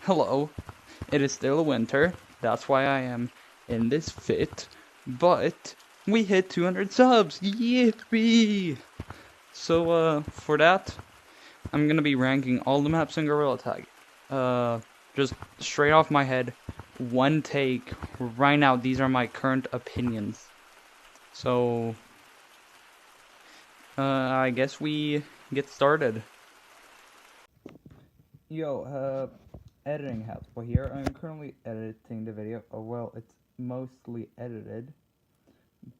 Hello, it is still winter, that's why I am in this fit, but we hit 200 subs, yippee! So, for that, I'm gonna be ranking all the maps in Gorilla Tag. Just straight off my head, one take, right now, these are my current opinions. So, I guess we get started. Yo, editing helps. Well, here I'm currently editing the video. Oh, well, it's mostly edited.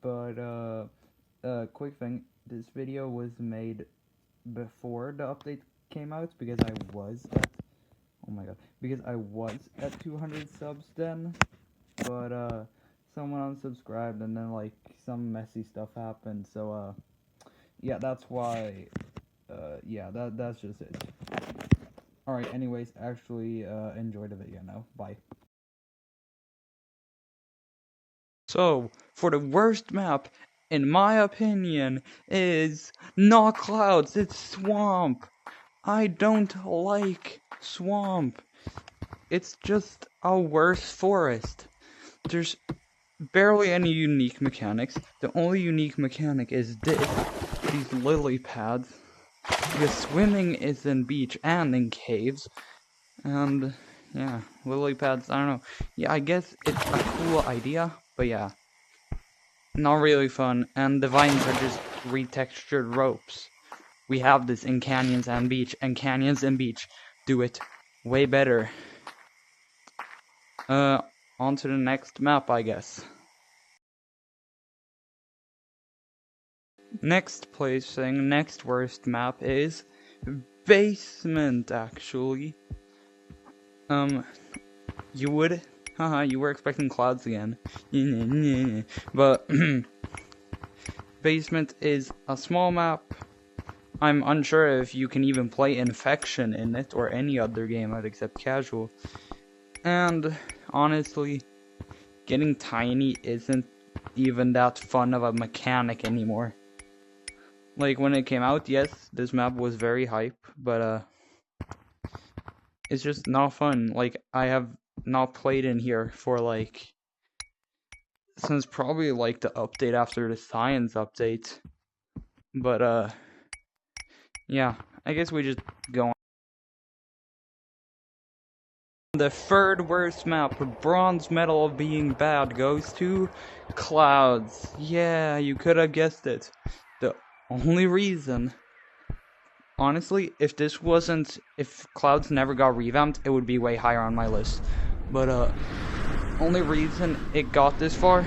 But, quick thing, this video was made before the update came out because I was at, oh my god, because I was at 200 subs then, but, someone unsubscribed and then, like, some messy stuff happened, so, yeah, that's why, yeah, that's just it. Alright, anyways, actually, enjoy the video now. Bye. So, for the worst map, in my opinion, is not clouds, it's swamp. I don't like swamp. It's just a worse forest. There's barely any unique mechanics. The only unique mechanic is these lily pads. Because swimming is in beach and in caves. And, yeah, lily pads, I don't know. Yeah, I guess it's a cool idea, but yeah. Not really fun, and the vines are just retextured ropes. We have this in Canyons and Beach, and Canyons and Beach do it way better. On to the next map, I guess. Next placing, next worst map is Basement, actually. You would, haha, you were expecting clouds again. But, Basement is a small map. I'm unsure if you can even play Infection in it or any other game out except casual. And honestly, getting tiny isn't even that fun of a mechanic anymore. Like, when it came out, yes, this map was very hype, but it's just not fun. Like, I have not played in here for, like, since probably, like, the update after the science update. But, yeah, I guess we just go on. The third worst map, bronze medal of being bad, goes to Clouds. Yeah, you could have guessed it. The only reason, honestly, if Clouds never got revamped, it would be way higher on my list. But, only reason it got this far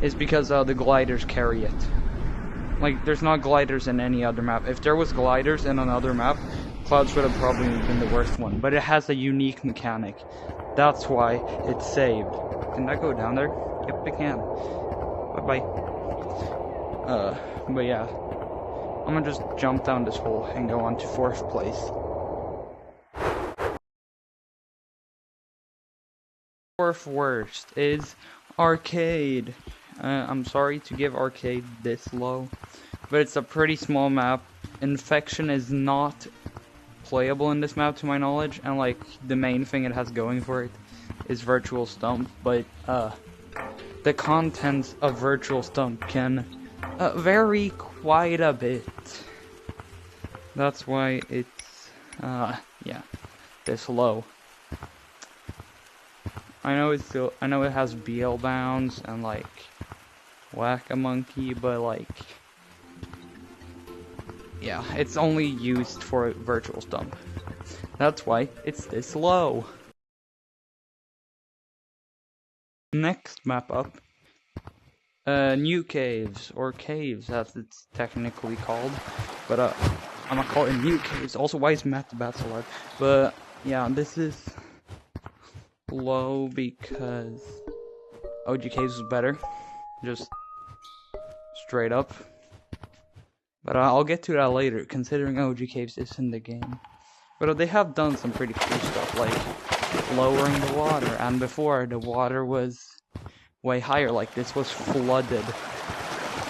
is because, the gliders carry it. Like, there's not gliders in any other map. If there was gliders in another map, Clouds would have probably been the worst one. But it has a unique mechanic. That's why it's saved. Can I go down there? Yep, I can. Bye-bye. But yeah. I'm gonna just jump down this hole and go on to 4th place. 4th worst is Arcade. I'm sorry to give Arcade this low, but it's a pretty small map. Infection is not playable in this map to my knowledge, and like the main thing it has going for it is Virtual Stump, but the contents of Virtual Stump can vary quite a bit. That's why it's yeah, this low. I know it has BL bounds and like Whack-a-Monkey, but like, yeah, it's only used for Virtual Stump. That's why it's this low. Next map up, New Caves, or Caves as it's technically called, but I'm gonna call it New Caves. Also, why is Matt the Bats alive? But yeah, this is low because OG Caves was better, just straight up. But I'll get to that later, considering OG Caves is in the game. But they have done some pretty cool stuff, like lowering the water, and before the water was way higher, like this was flooded.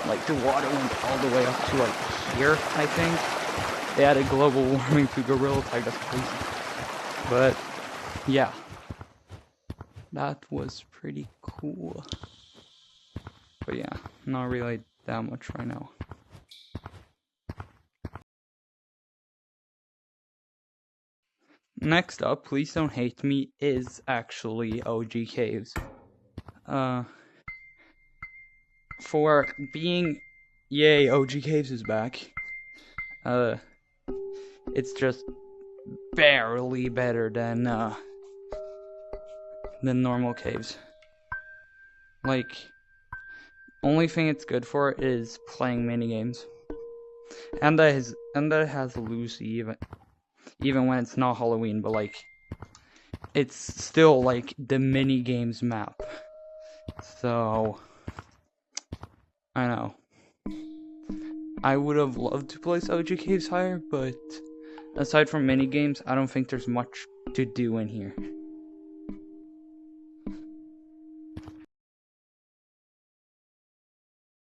Like the water went all the way up to like here, I think. They added global warming to Gorilla Tag, that's crazy. But yeah, that was pretty cool. But yeah, not really that much right now. Next up, please don't hate me, is actually OG Caves. For being, yay, OG Caves is back. It's just barely better than normal caves. Like, only thing it's good for is playing minigames. And that has Lucy even when it's not Halloween, but like it's still like the minigames map. So I know. I would have loved to place OG Caves higher, but aside from minigames, I don't think there's much to do in here.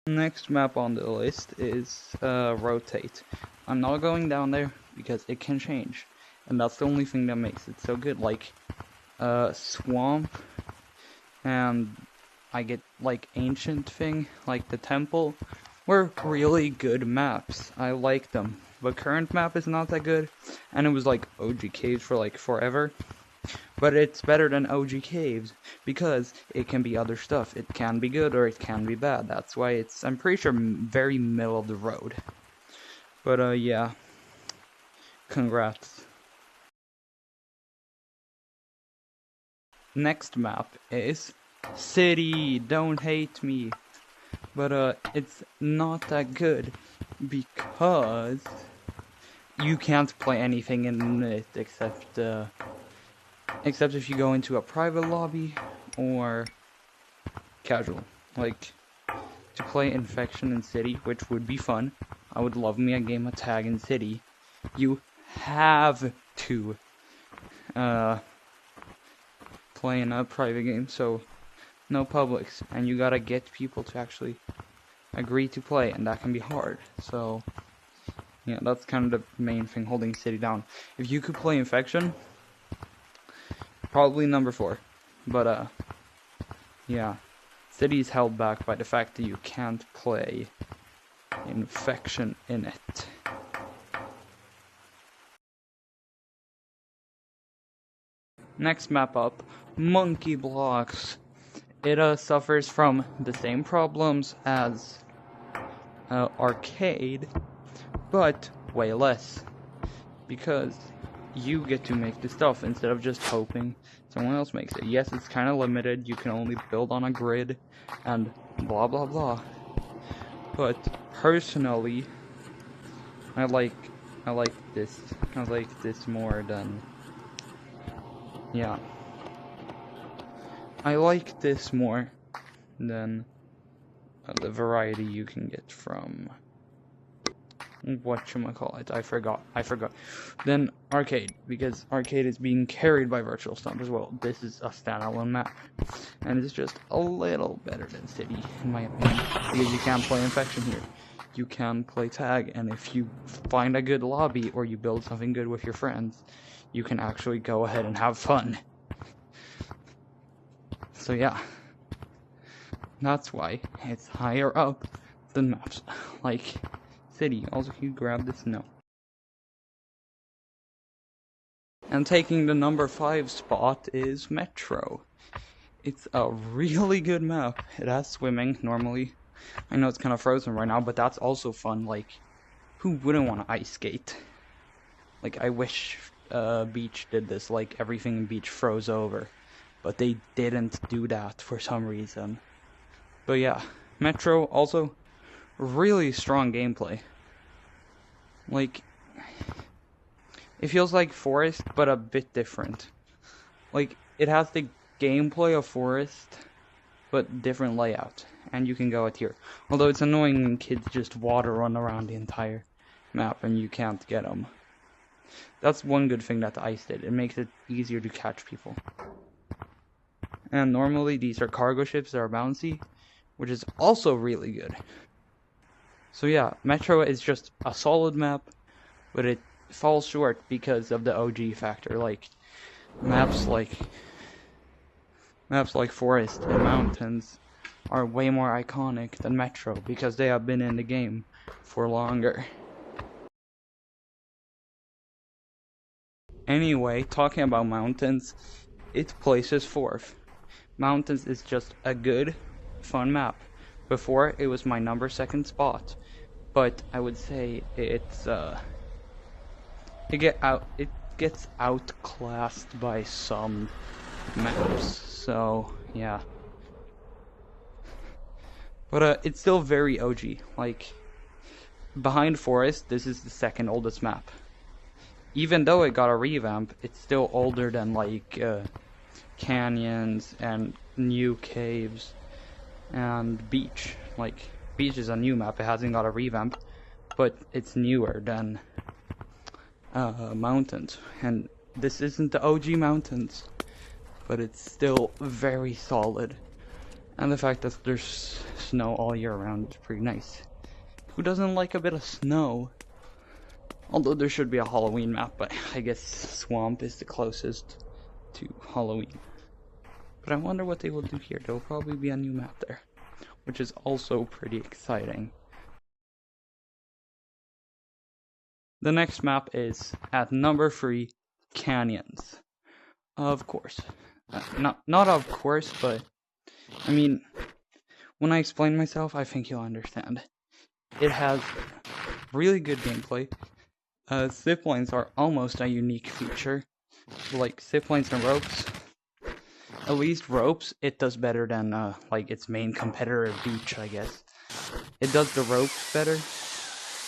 Next map on the list is Rotate. I'm not going down there because it can change, and that's the only thing that makes it so good. Like Swamp, and I get like Ancient thing, like the Temple, were really good maps. I like them, but current map is not that good, and it was like OG Caves for like forever. But it's better than OG Caves because it can be other stuff. It can be good or it can be bad. That's why it's, I'm pretty sure, very middle of the road. But yeah, congrats. Next map is City. Don't hate me. But it's not that good because you can't play anything in it except if you go into a private lobby or casual. Like, to play Infection in City, which would be fun. I would love me a game of tag in City. You have to play in a private game, so no publics, and you gotta get people to actually agree to play, and that can be hard. So yeah, that's kind of the main thing holding City down. If you could play Infection, probably number 4. But yeah, City's held back by the fact that you can't play Infection in it. Next map up, Monkey Blocks. It suffers from the same problems as Arcade, but way less, because you get to make the stuff instead of just hoping someone else makes it. Yes, it's kind of limited. You can only build on a grid and blah blah blah. But personally, I like this. I like this more than, yeah. I like this more than the variety you can get from whatchamacallit, I forgot. Then Arcade, because Arcade is being carried by Virtual Stomp as well. This is a standalone map, and it's just a little better than City, in my opinion, because you can't play Infection here. You can play tag, and if you find a good lobby, or you build something good with your friends, you can actually go ahead and have fun. So yeah, that's why it's higher up than maps like City. Also, can you grab this? No. And taking the number 5 spot is Metro. It's a really good map. It has swimming normally. I know it's kind of frozen right now, but that's also fun. Like, who wouldn't want to ice skate? Like, I wish Beach did this. Like, everything in Beach froze over, but they didn't do that for some reason. But yeah, Metro also really strong gameplay. Like, it feels like Forest, but a bit different. Like, it has the gameplay of Forest, but different layout, and you can go out here. Although it's annoying when kids just water run around the entire map and you can't get them. That's one good thing that the ice did. It makes it easier to catch people. And normally these are cargo ships that are bouncy, which is also really good. So yeah, Metro is just a solid map, but it falls short because of the OG factor. Like, maps like Forest and Mountains are way more iconic than Metro because they have been in the game for longer. Anyway, talking about Mountains, it places 4th. Mountains is just a good, fun map. Before, it was my number 2nd spot, but I would say it's it gets outclassed by some maps. So yeah, but it's still very OG. Like behind Forest, this is the 2nd oldest map. Even though it got a revamp, it's still older than like Canyons and New Caves and Beach. Like Beach is a new map, it hasn't got a revamp, but it's newer than Mountains. And this isn't the OG Mountains, but it's still very solid. And the fact that there's snow all year round is pretty nice. Who doesn't like a bit of snow? Although there should be a Halloween map, but I guess Swamp is the closest to Halloween. But I wonder what they will do here. There will probably be a new map there, which is also pretty exciting. The next map is at number 3, Canyons. Of course. Not of course, but I mean, when I explain myself, I think you'll understand. It has really good gameplay. Zip lines are almost a unique feature. Like zip lines and ropes. At least ropes, it does better than like its main competitor, Beach, I guess. It does the ropes better.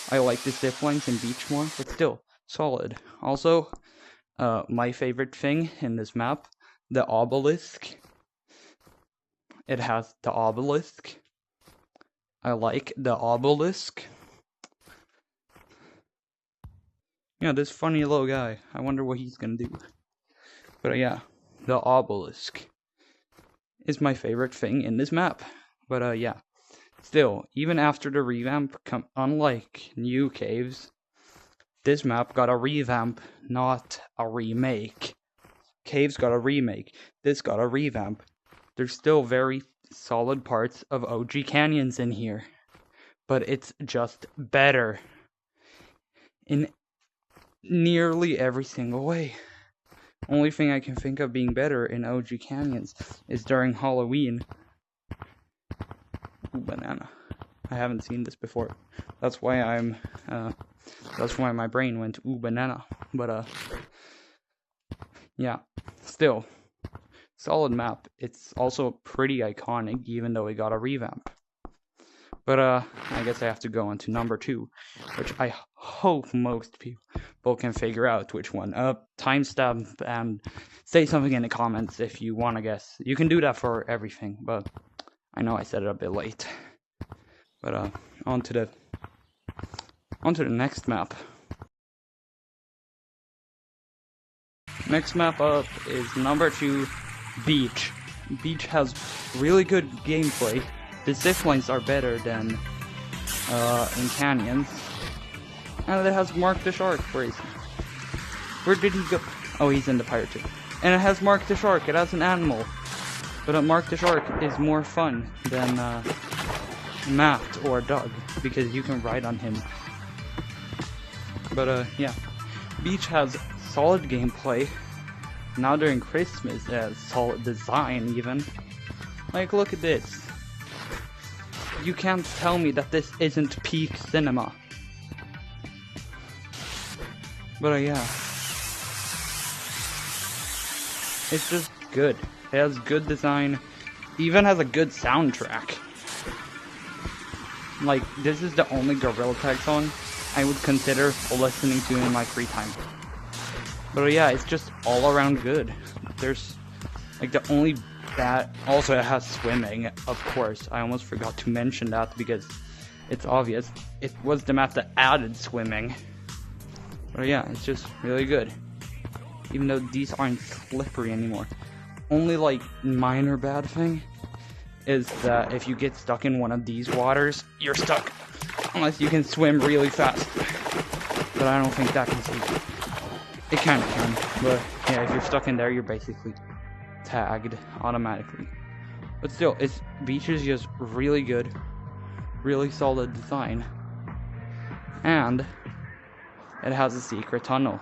I like the zip lines in Beach more, but still solid. Also, my favorite thing in this map, the obelisk. It has the obelisk. I like the obelisk. Yeah, this funny little guy. I wonder what he's gonna do. But yeah, the obelisk is my favorite thing in this map. But yeah, still, even after the revamp, unlike New Caves, this map got a revamp, not a remake. Caves got a remake. This got a revamp. There's still very solid parts of OG Canyons in here, but it's just better in nearly every single way. Only thing I can think of being better in OG Canyons is during Halloween. Ooh, banana. I haven't seen this before. That's why that's why my brain went ooh banana. But yeah, still solid map. It's also pretty iconic, even though it got a revamp. But I guess I have to go on to number 2, which I hope most people can figure out which one. Timestamp and say something in the comments if you want to guess. You can do that for everything, but I know I said it a bit late. But on to the next map. Next map up is number 2, Beach. Beach has really good gameplay. The zip lines are better than in Canyons. And it has Mark the Shark. Where is he? Where did he go? Oh, he's in the pirate ship. And it has Mark the Shark. It has an animal. But Mark the Shark is more fun than Matt or Doug, because you can ride on him. But yeah, Beach has solid gameplay. Now during Christmas, it has solid design even. Like, look at this. You can't tell me that this isn't peak cinema. But yeah, it's just good. It has good design, even has a good soundtrack. Like, this is the only Gorilla Tag song I would consider listening to in my free time. But yeah, it's just all around good. There's, like, the only bad... Also, it has swimming, of course. I almost forgot to mention that because it's obvious. It was the map that added swimming. But yeah, it's just really good. Even though these aren't slippery anymore. Only, like, minor bad thing is that if you get stuck in one of these waters, you're stuck. Unless you can swim really fast. But I don't think that can save you. It kind of can, but yeah, if you're stuck in there, you're basically tagged automatically. But still, Beach is just really good, really solid design, and it has a secret tunnel,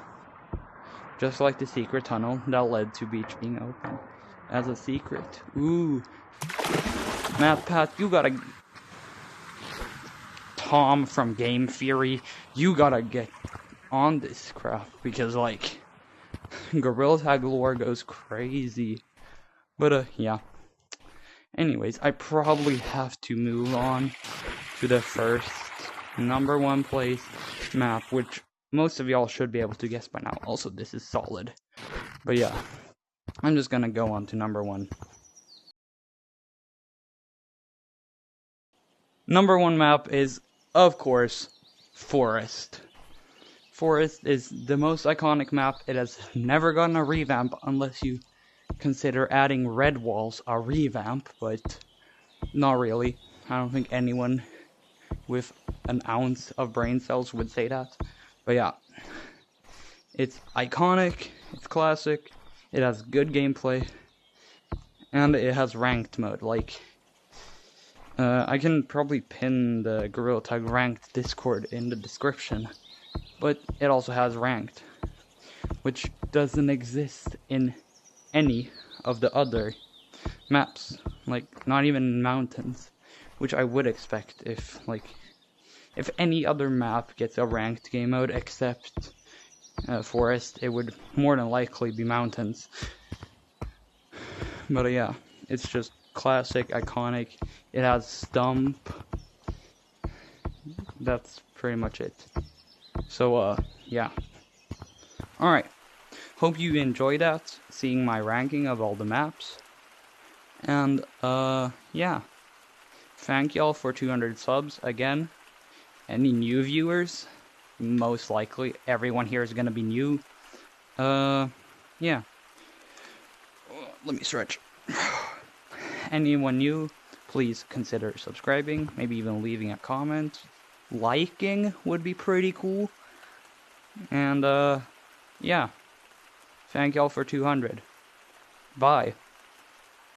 just like the secret tunnel that led to Beach being open as a secret. Ooh, MathPath, you gotta. Tom from Game Theory, you gotta get on this crap because like Gorilla Tag lore goes crazy. But yeah. Anyways, I probably have to move on to the first number 1 place map, which most of y'all should be able to guess by now. Also, this is solid. But yeah, I'm just gonna go on to number 1. Number 1 map is, of course, Forest. Forest is the most iconic map. It has never gotten a revamp unless you consider adding red walls a revamp, but not really. I don't think anyone with an ounce of brain cells would say that. But yeah, it's iconic, it's classic, it has good gameplay, and it has ranked mode. Like, I can probably pin the Gorilla Tag ranked Discord in the description, but it also has ranked, which doesn't exist in any of the other maps, like not even mountains, which I would expect if any other map gets a ranked game mode except Forest, it would more than likely be mountains. But yeah, it's just classic, iconic. It has Stump. That's pretty much it. So yeah. Alright. Hope you enjoyed that, seeing my ranking of all the maps. And yeah. Thank y'all for 200 subs again. Any new viewers? Most likely everyone here is gonna be new. Yeah. Let me stretch. Anyone new, please consider subscribing, maybe even leaving a comment. Liking would be pretty cool. And yeah. Thank y'all for 200. Bye.